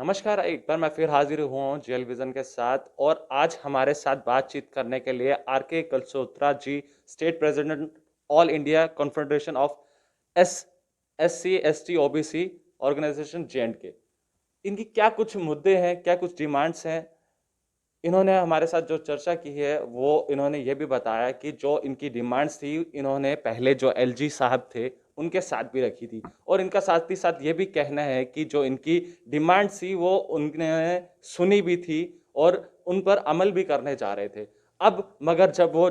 नमस्कार, एक बार मैं फिर हाजिर हुआ हूँ जेल विज़न के साथ और आज हमारे साथ बातचीत करने के लिए R K. Kalsotra ji, state president all India confederation of S SC, ST, OBC organisation J and K. इनकी क्या कुछ मुद्दे हैं, क्या कुछ डिमांड्स हैं? इन्होंने हमारे साथ जो चर्चा की है, वो इन्होंने ये भी बताया कि जो इनकी डिमांड्स थी, इन्होंने पहले जो एलजी साहब थे, उनके साथ भी रखी थी और इनका साथ ही साथ ये भी कहना है कि जो इनकी डिमांड्स थी, वो उन्होंने सुनी भी थी और उन पर अमल भी करने जा रहे थे। अब मगर जब वो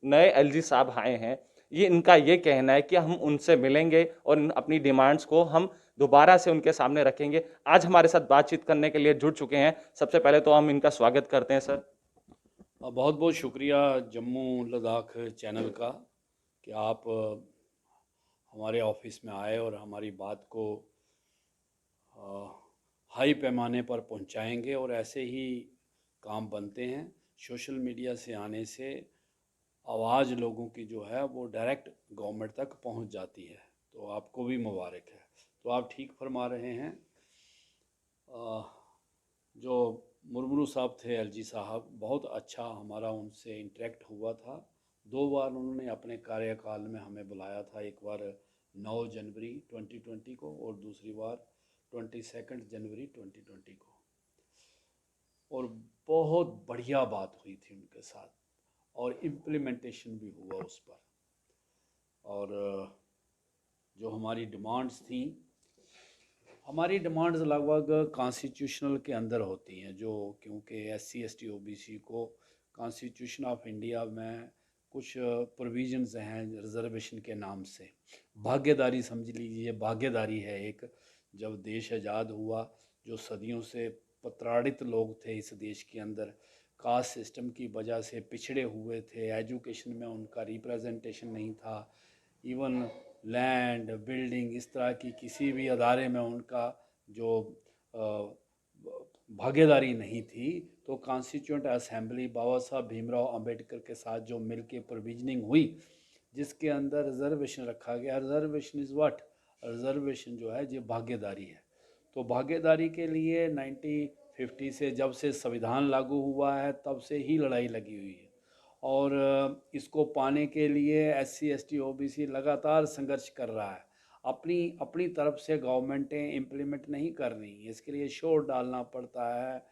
नए एलजी साहब आए हैं, ये इनका ये कहना है कि हम उनसे मिलेंगे और अपनी डिमांड्स को हम दोबारा से उनके सामने रखेंगे। आज हमारे साथ बातचीत करने के लिए जुड़ चुके हैं। सबसे पहले तो हम इनका स्वागत करते हैं सर। बहुत बहुत शुक्रिया जम्मू लद्दाख चैनल का कि आप हमारे ऑफिस में आए और हमारी बात को अ, हाई पैमाने पर पहुंचाएंगे और ऐसे ही काम बनते हैं। सोशल मीडिया से आने से आवाज़ लोगों की जो है वो डायरेक्ट गवर्नमेंट तक पहुंच जाती है। तो आपको भी मुबारक है। तो आप ठीक फरमा रहे हैं। अ, जो मुर्मू साहब थे, एलजी साहब, बहुत अच्छा हमारा उनसे इंटरेक्ट हुआ था। दो बार उन्होंने अपने कार्यकाल में हमें बुलाया था। एक बार 9 जनवरी 2020 को और दूसरी बार 22 जनवरी 2020 को। और बहुत बढ़िया बात हुई थी उनके साथ और इम्प्लीमेंटेशन भी हुआ उस पर। और जो हमारी डिमांड्स थी, हमारी डिमांड्स लगभग कॉन्स्टिट्यूशनल के अंदर होती हैं, जो क्योंकि एससी एसटी ओबीसी को कॉन्स्टिट्यूशन ऑफ इंडिया में कुछ प्रोविजंस हैं रिजर्वेशन के नाम से। भागीदारी समझ लीजिए, भागीदारी है एक। जब देश आज़ाद हुआ, जो सदियों से प्रताड़ित लोग थे इस देश के अंदर, कास्ट सिस्टम की वजह से पिछड़े हुए थे, एजुकेशन में उनका रिप्रेजेंटेशन नहीं था, इवन लैंड बिल्डिंग इस तरह की किसी भी अदारे में उनका जो भागीदारी नहीं थी। तो कॉन्स्टिट्यूंट असेंबली बाबा साहब भीमराव अंबेडकर के साथ जो मिल के प्रोविजनिंग हुई, जिसके अंदर रिजर्वेशन रखा गया। Reservation is what? रिजर्वेशन जो है ये भागीदारी है। तो भागीदारी के लिए 1950 से, जब से संविधान लागू हुआ है, तब से ही लड़ाई लगी हुई है। और इसको पाने के लिए एससी एसटी ओबीसी लगातार संघर्ष कर रहा है। अपनी अपनी तरफ से गवर्नमेंटें इम्प्लीमेंट नहीं कर रही, इसके लिए शोर डालना पड़ता है।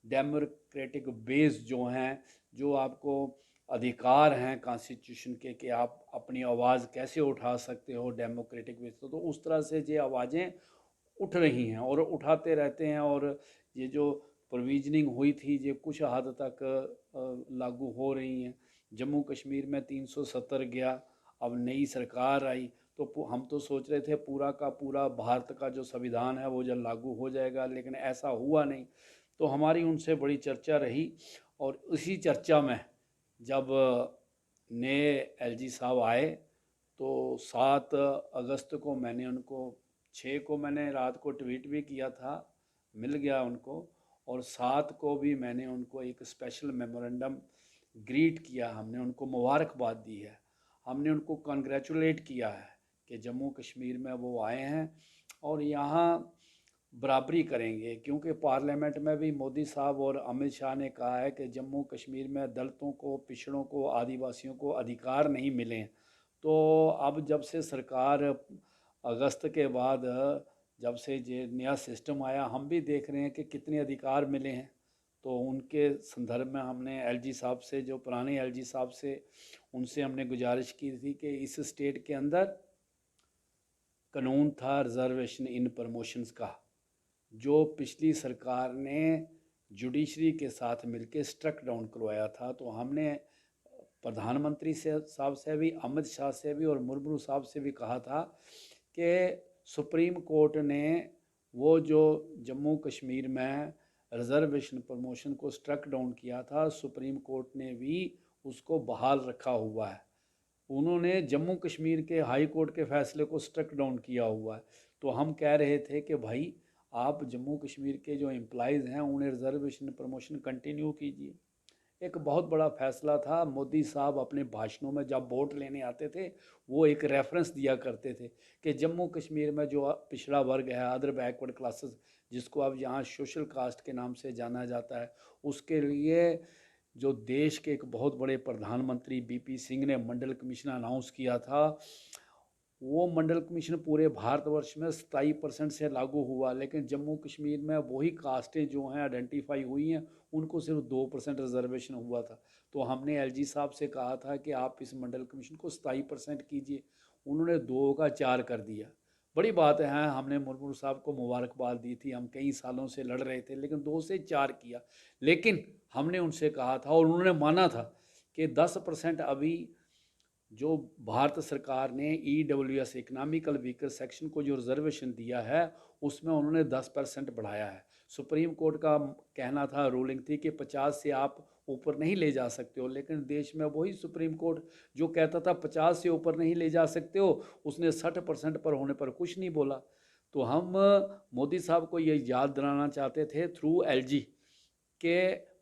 डेमोक्रेटिक बेस जो हैं, जो आपको अधिकार हैं कॉन्स्टिट्यूशन के कि आप अपनी आवाज़ कैसे उठा सकते हो डेमोक्रेटिक बेस, तो उस तरह से ये आवाज़ें उठ रही हैं और उठाते रहते हैं। और ये जो प्रोविजनिंग हुई थी ये कुछ हद तक लागू हो रही हैं। जम्मू कश्मीर में 370 गया। अब नई सरकार आई तो हम तो सोच रहे थे पूरा का पूरा भारत का जो संविधान है वो जब लागू हो जाएगा, लेकिन ऐसा हुआ नहीं। तो हमारी उनसे बड़ी चर्चा रही और उसी चर्चा में जब नए एलजी साहब आए तो 7 अगस्त को मैंने उनको, 6 को मैंने रात को ट्वीट भी किया था, मिल गया उनको। और 7 को भी मैंने उनको एक स्पेशल मेमोरेंडम ग्रीट किया, हमने उनको मुबारकबाद दी है, हमने उनको कंग्रेचुलेट किया है कि जम्मू कश्मीर में वो आए हैं और यहाँ बराबरी करेंगे। क्योंकि पार्लियामेंट में भी मोदी साहब और अमित शाह ने कहा है कि जम्मू कश्मीर में दलितों को, पिछड़ों को, आदिवासियों को अधिकार नहीं मिले। तो अब जब से सरकार अगस्त के बाद, जब से ये नया सिस्टम आया, हम भी देख रहे हैं कि कितने अधिकार मिले हैं। तो उनके संदर्भ में हमने एलजी साहब से, जो पुराने एलजी साहब से, उनसे हमने गुजारिश की थी कि इस स्टेट के अंदर कानून था रिजर्वेशन इन प्रमोशंस का, जो पिछली सरकार ने जुडिशरी के साथ मिलकर स्ट्रक डाउन करवाया था। तो हमने प्रधानमंत्री से साहब से भी, अमित शाह से भी और मुर्मू साहब से भी कहा था कि सुप्रीम कोर्ट ने वो जो जम्मू कश्मीर में रिजर्वेशन प्रमोशन को स्ट्रक डाउन किया था, सुप्रीम कोर्ट ने भी उसको बहाल रखा हुआ है। उन्होंने जम्मू कश्मीर के हाई कोर्ट के फैसले को स्ट्रक डाउन किया हुआ है। तो हम कह रहे थे कि भाई, आप जम्मू कश्मीर के जो एम्प्लॉयज़ हैं उन्हें रिजर्वेशन प्रमोशन कंटिन्यू कीजिए। एक बहुत बड़ा फैसला था। मोदी साहब अपने भाषणों में जब वोट लेने आते थे, वो एक रेफरेंस दिया करते थे कि जम्मू कश्मीर में जो पिछड़ा वर्ग है, अदर बैकवर्ड क्लासेस, जिसको अब यहाँ सोशल कास्ट के नाम से जाना जाता है, उसके लिए जो देश के एक बहुत बड़े प्रधानमंत्री बीपी सिंह ने मंडल कमीशन अनाउंस किया था, वो मंडल कमीशन पूरे भारतवर्ष में 27% से लागू हुआ, लेकिन जम्मू कश्मीर में वही कास्टें जो हैं आइडेंटिफाई हुई हैं, उनको सिर्फ 2% रिजर्वेशन हुआ था। तो हमने एलजी साहब से कहा था कि आप इस मंडल कमीशन को 27% कीजिए, उन्होंने 2 का 4 कर दिया। बड़ी बात है, हमने मुर्मू साहब को मुबारकबाद दी थी, हम कई सालों से लड़ रहे थे, लेकिन 2 से 4 किया। लेकिन हमने उनसे कहा था और उन्होंने माना था कि 10% अभी जो भारत सरकार ने EWS इकोनॉमिकल वीकर सेक्शन को जो रिजर्वेशन दिया है, उसमें उन्होंने 10% बढ़ाया है। सुप्रीम कोर्ट का कहना था, रूलिंग थी कि 50 से आप ऊपर नहीं ले जा सकते हो, लेकिन देश में वही सुप्रीम कोर्ट जो कहता था 50 से ऊपर नहीं ले जा सकते हो, उसने 60% पर होने पर कुछ नहीं बोला। तो हम मोदी साहब को ये याद दिलाना चाहते थे थ्रू एलजी के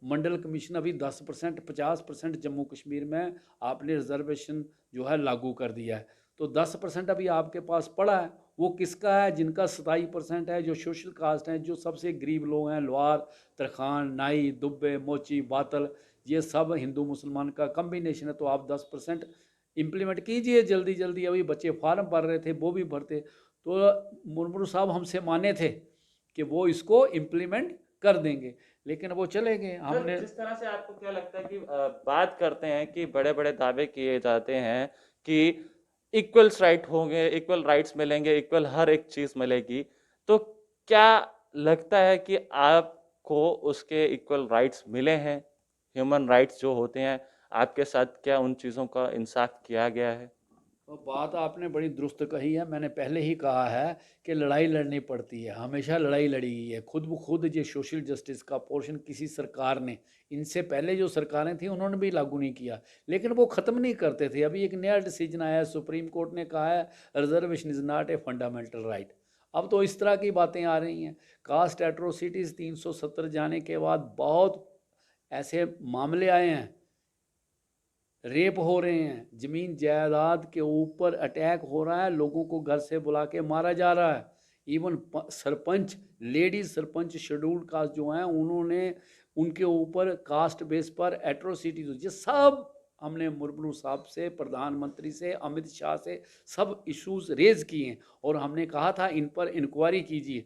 मंडल कमीशन अभी 10% 50% जम्मू कश्मीर में आपने रिजर्वेशन जो है लागू कर दिया है। तो 10% अभी आपके पास पड़ा है, वो किसका है? जिनका 27% है, जो सोशल कास्ट हैं, जो सबसे गरीब लोग हैं, लोहार, तरखान, नाई, दुब्बे, मोची, बातल, ये सब हिंदू मुसलमान का कम्बिनेशन है। तो आप 10% इम्प्लीमेंट कीजिए जल्दी जल्दी। अभी बच्चे फार्म भर रहे थे, वो भी भरते। तो मुर्मू साहब हमसे माने थे कि वो इसको इम्प्लीमेंट कर देंगे, लेकिन वो चले गए। सर, हमने जिस तरह से आपको क्या लगता है कि बात करते हैं कि बड़े बड़े दावे किए जाते हैं कि इक्वल्स राइट होंगे, इक्वल राइट्स मिलेंगे, इक्वल हर एक चीज मिलेगी, तो क्या लगता है कि आपको उसके इक्वल राइट्स मिले हैं? ह्यूमन राइट्स जो होते हैं, आपके साथ क्या उन चीजों का इंसाफ किया गया है? तो बात आपने बड़ी दुरुस्त कही है। मैंने पहले ही कहा है कि लड़ाई लड़नी पड़ती है, हमेशा लड़ाई लड़ी गई है। खुद ब खुद ये सोशल जस्टिस का पोर्शन किसी सरकार ने, इनसे पहले जो सरकारें थी उन्होंने भी लागू नहीं किया, लेकिन वो ख़त्म नहीं करते थे। अभी एक नया डिसीजन आया है, सुप्रीम कोर्ट ने कहा है reservation is not a fundamental right. अब तो इस तरह की बातें आ रही हैं। कास्ट एट्रोसिटीज़ 370 जाने के बाद बहुत ऐसे मामले आए हैं, रेप हो रहे हैं, ज़मीन जायदाद के ऊपर अटैक हो रहा है, लोगों को घर से बुला के मारा जा रहा है। Even sarpanch, ladies sarpanch scheduled caste जो हैं, उन्होंने उनके ऊपर कास्ट बेस पर एट्रोसिटीज, ये सब हमने मुर्मू साहब से, प्रधानमंत्री से, अमित शाह से सब इश्यूज रेज किए हैं और हमने कहा था इन पर इंक्वायरी कीजिए।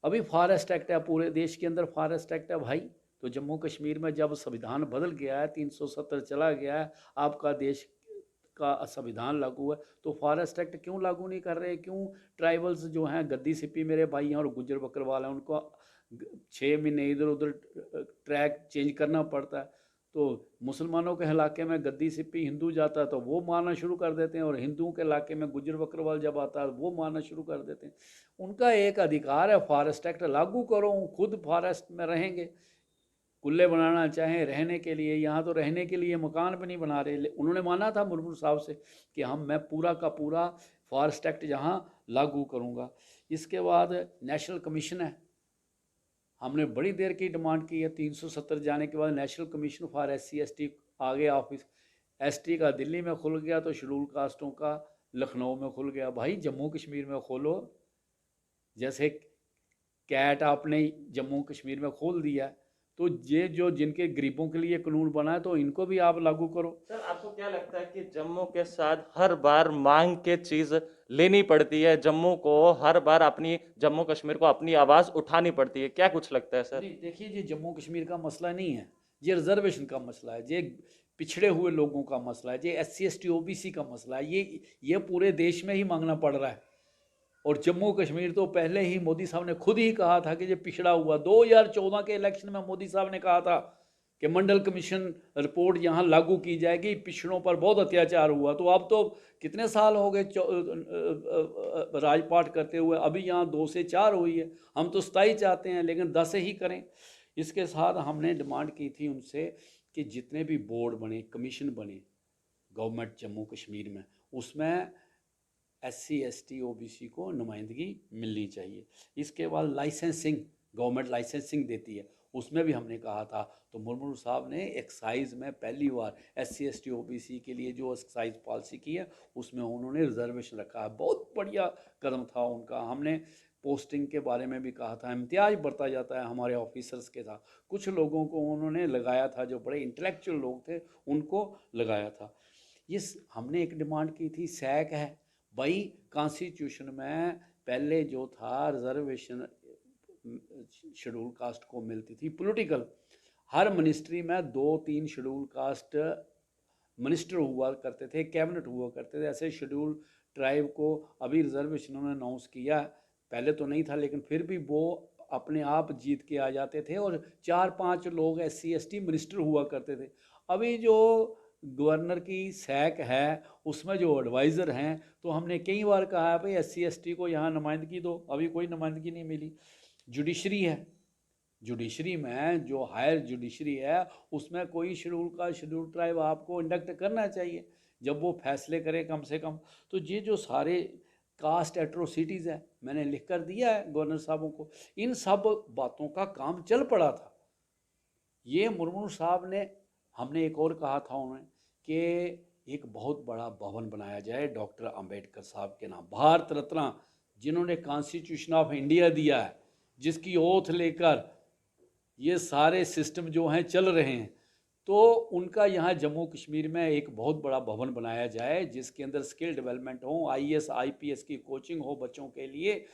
अभी फॉरेस्ट एक्ट है, पूरे देश के अंदर फॉरेस्ट एक्ट है भाई। तो जम्मू कश्मीर में जब संविधान बदल गया है, 370 चला गया है, आपका देश का संविधान लागू है, तो फॉरेस्ट एक्ट क्यों लागू नहीं कर रहे? क्यों ट्राइबल्स जो हैं, गद्दी सिप्पी मेरे भाई हैं और गुज्जर बकरवाल हैं, उनको 6 महीने इधर उधर ट्रैक चेंज करना पड़ता है। तो मुसलमानों के इलाके में गद्दी सिप्पी हिंदू जाता है तो वो मारना शुरू कर देते हैं, और हिंदुओं के इलाके में गुज्जर बकरवाल जब आता है वो मारना शुरू कर देते हैं। उनका एक अधिकार है, फॉरेस्ट एक्ट लागू करो, खुद फॉरेस्ट में रहेंगे। कुल्ले बनाना चाहें रहने के लिए, यहाँ तो रहने के लिए मकान भी नहीं बना रहे। उन्होंने माना था मुर्मू साहब से कि मैं पूरा का पूरा फॉरेस्ट एक्ट यहाँ लागू करूँगा। इसके बाद नेशनल कमीशन है, हमने बड़ी देर की डिमांड की है। 370 जाने के बाद national commission for SC ST आ गया ऑफिस। ST का दिल्ली में खुल गया, तो शेड्यूल कास्टों का लखनऊ में खुल गया। भाई जम्मू कश्मीर में खोलो, जैसे कैट आपने जम्मू कश्मीर में खोल दिया, तो ये जो जिनके गरीबों के लिए कानून बना है, तो इनको भी आप लागू करो। सर, आपको क्या लगता है कि जम्मू के साथ हर बार मांग के चीज लेनी पड़ती है? जम्मू को हर बार अपनी, जम्मू कश्मीर को अपनी आवाज उठानी पड़ती है, क्या कुछ लगता है सर? नहीं, देखिए, ये जम्मू कश्मीर का मसला नहीं है, ये रिजर्वेशन का मसला है, ये पिछड़े हुए लोगों का मसला है, ये SC ST OBC का मसला है। ये पूरे देश में ही मांगना पड़ रहा है। और जम्मू कश्मीर तो पहले ही मोदी साहब ने खुद ही कहा था कि ये पिछड़ा हुआ। 2014 के इलेक्शन में मोदी साहब ने कहा था कि मंडल कमीशन रिपोर्ट यहाँ लागू की जाएगी, पिछड़ों पर बहुत अत्याचार हुआ। तो अब तो कितने साल हो गए राजपाट करते हुए, अभी यहाँ 2 से 4 हुई है। हम तो 27 चाहते हैं, लेकिन 10 ही करें। इसके साथ हमने डिमांड की थी उनसे कि जितने भी बोर्ड बने, कमीशन बने गवर्नमेंट जम्मू कश्मीर में, उसमें SC ST OBC को नुमाइंदगी मिलनी चाहिए। इसके बाद लाइसेंसिंग, गवर्नमेंट लाइसेंसिंग देती है, उसमें भी हमने कहा था। तो मुर्मू साहब ने एक्साइज में पहली बार SC ST OBC के लिए जो एक्साइज पॉलिसी की है, उसमें उन्होंने रिजर्वेशन रखा है। बहुत बढ़िया कदम था उनका। हमने पोस्टिंग के बारे में भी कहा था, इम्तियाज बरता जाता है हमारे ऑफिसर्स के साथ। कुछ लोगों को उन्होंने लगाया था, जो बड़े इंटेलेक्चुअल लोग थे उनको लगाया था। हमने एक डिमांड की थी, सैक है भाई। कॉन्स्टिट्यूशन में पहले जो था रिजर्वेशन शेड्यूल कास्ट को मिलती थी पॉलिटिकल, हर मिनिस्ट्री में 2-3 शेड्यूल कास्ट मिनिस्टर हुआ करते थे, कैबिनेट हुआ करते थे। ऐसे शेड्यूल ट्राइब को अभी रिजर्वेशन उन्होंने अनाउंस किया, पहले तो नहीं था लेकिन फिर भी वो अपने आप जीत के आ जाते थे, और 4-5 लोग SC ST मिनिस्टर हुआ करते थे। अभी जो गवर्नर की सैक है उसमें जो एडवाइज़र हैं, तो हमने कई बार कहा है भाई SC ST को यहाँ नुमाइंदगी दो, अभी कोई नुमाइंदगी नहीं मिली। जुडिशरी है, जुडिशरी में जो हायर जुडिशरी है उसमें कोई शेड्यूल ट्राइब आपको इंडक्ट करना चाहिए जब वो फैसले करे कम से कम। तो ये जो सारे कास्ट एट्रोसिटीज़ है मैंने लिख कर दिया है गवर्नर साहबों को, इन सब बातों का काम चल पड़ा था। ये मुर्मू साहब ने, हमने एक और कहा था उन्हें कि एक बहुत बड़ा भवन बनाया जाए डॉक्टर अंबेडकर साहब के नाम, भारत रत्न, जिन्होंने कॉन्स्टिट्यूशन ऑफ इंडिया दिया है, जिसकी ओथ लेकर ये सारे सिस्टम जो हैं चल रहे हैं। तो उनका यहाँ जम्मू कश्मीर में एक बहुत बड़ा भवन बनाया जाए जिसके अंदर स्किल डेवलपमेंट हो, IAS IPS की कोचिंग हो बच्चों के लिए,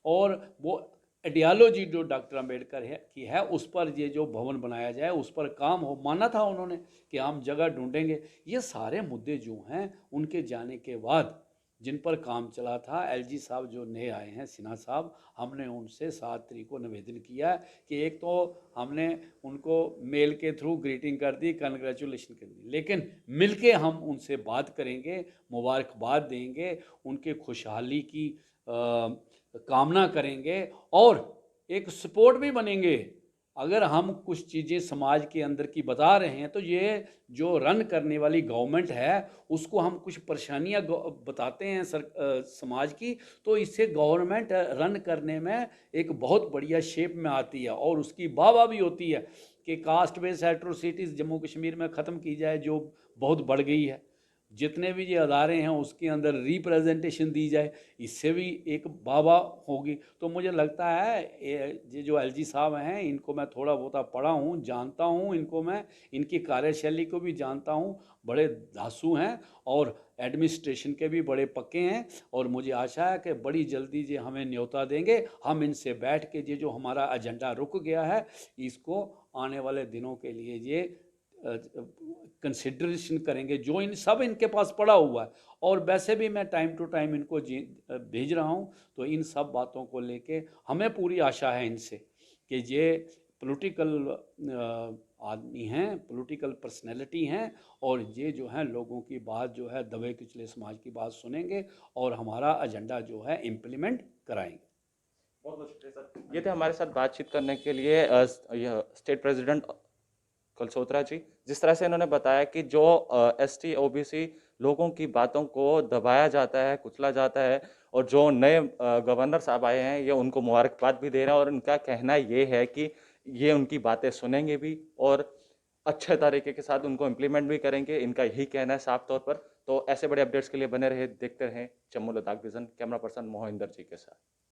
और वो आइडियालॉजी जो डॉक्टर अंबेडकर की है उस पर ये जो भवन बनाया जाए उस पर काम हो। माना था उन्होंने कि हम जगह ढूंढेंगे। ये सारे मुद्दे जो हैं उनके जाने के बाद जिन पर काम चला था, LG साहब जो नए आए हैं, सिन्हा साहब, हमने उनसे 7 तारीख को निवेदन किया कि एक तो हमने उनको मेल के थ्रू ग्रीटिंग कर दी, कंग्रेचुलेशन कर दी, लेकिन मिलके हम उनसे बात करेंगे, मुबारकबाद देंगे, उनके खुशहाली की कामना करेंगे और एक सपोर्ट भी बनेंगे। अगर हम कुछ चीज़ें समाज के अंदर की बता रहे हैं तो ये जो रन करने वाली गवर्नमेंट है उसको हम कुछ परेशानियां बताते हैं समाज की, तो इससे गवर्नमेंट रन करने में एक बहुत बढ़िया शेप में आती है और उसकी वाह भी होती है कि caste based atrocities Jammu Kashmir में ख़त्म की जाए जो बहुत बढ़ गई है। जितने भी ये अदारे हैं उसके अंदर रिप्रेजेंटेशन दी जाए, इससे भी एक वाह होगी। तो मुझे लगता है ये जो LG साहब हैं इनको मैं थोड़ा बहुत पढ़ा हूँ, जानता हूँ इनको मैं, इनकी कार्यशैली को भी जानता हूँ, बड़े धांसू हैं और एडमिनिस्ट्रेशन के भी बड़े पक्के हैं, और मुझे आशा है कि बड़ी जल्दी ये हमें न्योता देंगे। हम इनसे बैठ के ये जो हमारा एजेंडा रुक गया है इसको आने वाले दिनों के लिए ये कंसिडरेशन करेंगे, जो इन सब इनके पास पड़ा हुआ है। और वैसे भी मैं टाइम टू टाइम इनको भेज रहा हूँ, तो इन सब बातों को लेके हमें पूरी आशा है इनसे कि ये पॉलिटिकल आदमी हैं, पॉलिटिकल पर्सनैलिटी हैं, और ये जो है लोगों की बात जो है दबे कुचले समाज की बात सुनेंगे और हमारा एजेंडा जो है इम्प्लीमेंट कराएंगे। बहुत बहुत शुक्रिया सर। ये थे हमारे साथ बातचीत करने के लिए यह स्टेट प्रेसिडेंट कलसोत्रा जी। जिस तरह से इन्होंने बताया कि जो ST OBC लोगों की बातों को दबाया जाता है, कुचला जाता है, और जो नए गवर्नर साहब आए हैं ये उनको मुबारकबाद भी दे रहे हैं, और उनका कहना ये है कि ये उनकी बातें सुनेंगे भी और अच्छे तरीके के साथ उनको इम्प्लीमेंट भी करेंगे। इनका यही कहना है साफ तौर पर। तो ऐसे बड़े अपडेट्स के लिए बने रहे, देखते रहें Jammu Ladakh vision. Camera person Mohinder ji के साथ।